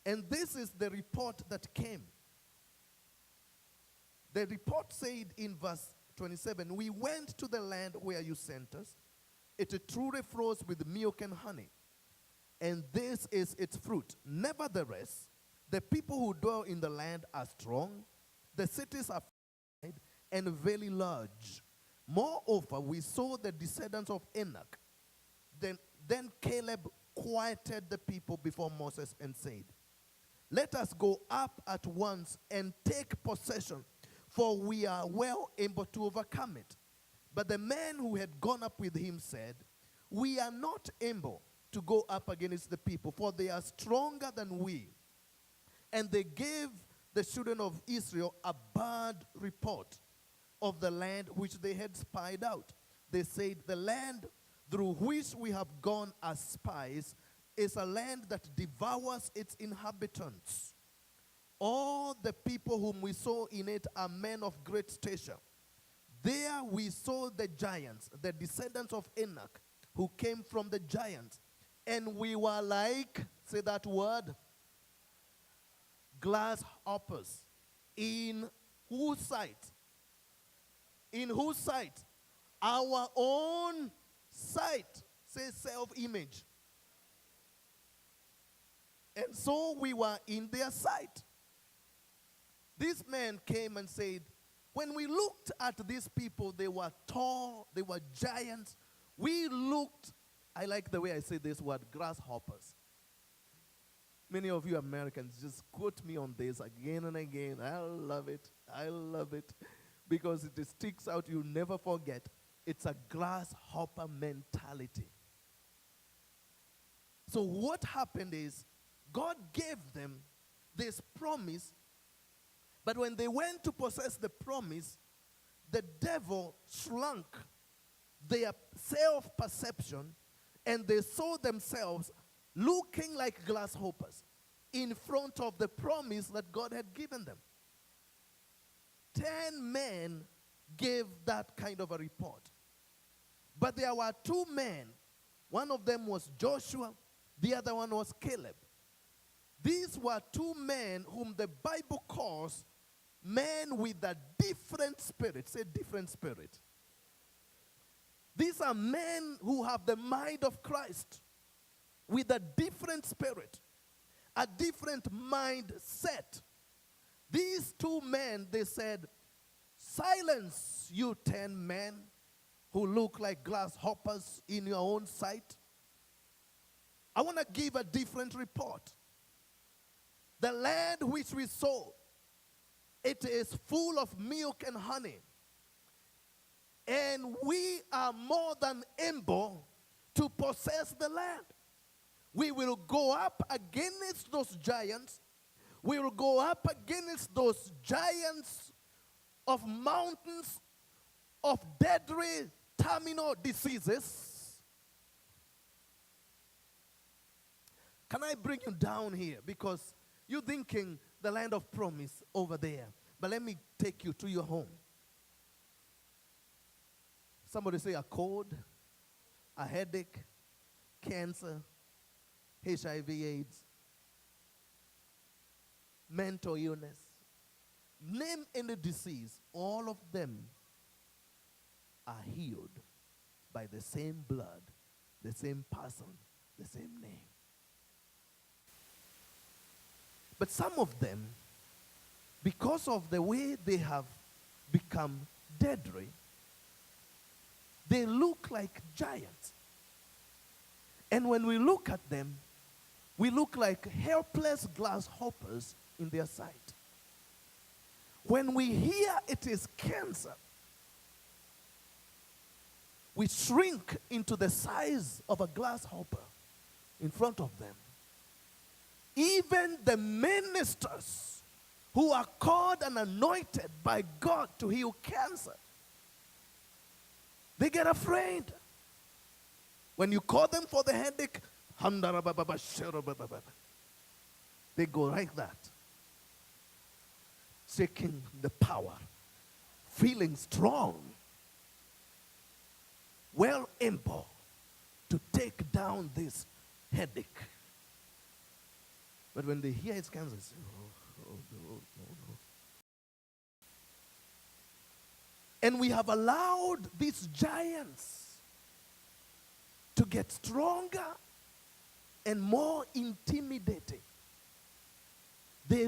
And this is the report that came. The report said in verse 27, we went to the land where you sent us. It truly flows with milk and honey. And this is its fruit. Nevertheless, the people who dwell in the land are strong. The cities are fortified and very large. Moreover, we saw the descendants of Enoch. Then Caleb quieted the people before Moses and said, let us go up at once and take possession, for we are well able to overcome it. But the men who had gone up with him said, we are not able to go up against the people, for they are stronger than we. And they gave the children of Israel a bad report of the land which they had spied out. They said, the land through which we have gone as spies is a land that devours its inhabitants. All the people whom we saw in it are men of great stature. There we saw the giants, the descendants of Enoch, who came from the giants. And we were like, say that word, grasshoppers. In whose sight? In whose sight? Our own sight. Say self-image. And so we were in their sight. This man came and said, when we looked at these people, they were tall, they were giants. We looked, I like the way I say this word, grasshoppers. Many of you Americans just quote me on this again and again. I love it. I love it. Because it sticks out, you'll never forget. It's a grasshopper mentality. So what happened is, God gave them this promise, but when they went to possess the promise, the devil shrunk their self-perception, and they saw themselves looking like grasshoppers in front of the promise that God had given them. 10 men gave that kind of a report. But there were 2 men. One of them was Joshua, the other one was Caleb. These were 2 men whom the Bible calls men with a different spirit. Say different spirit. These are men who have the mind of Christ with a different spirit, a different mindset. These 2 men, they said, silence, you 10 men who look like grasshoppers in your own sight. I want to give a different report. The land which we saw, it is full of milk and honey. And we are more than able to possess the land. We will go up against those giants. We will go up against those giants of mountains, of deadly terminal diseases. Can I bring you down here? Because you're thinking the land of promise over there. But let me take you to your home. Somebody say a cold, a headache, cancer, HIV/AIDS, mental illness. Name any disease, all of them are healed by the same blood, the same person, the same name. But some of them, because of the way they have become deadly, they look like giants. And when we look at them, we look like helpless grasshoppers in their sight. When we hear it is cancer, we shrink into the size of a grasshopper in front of them. Even the ministers who are called and anointed by God to heal cancer, they get afraid. When you call them for the headache, they go like that, shaking the power, feeling strong, well able to take down this headache. But when they hear it's Kansas, they say, oh, no, no, no. And we have allowed these giants to get stronger and more intimidating. They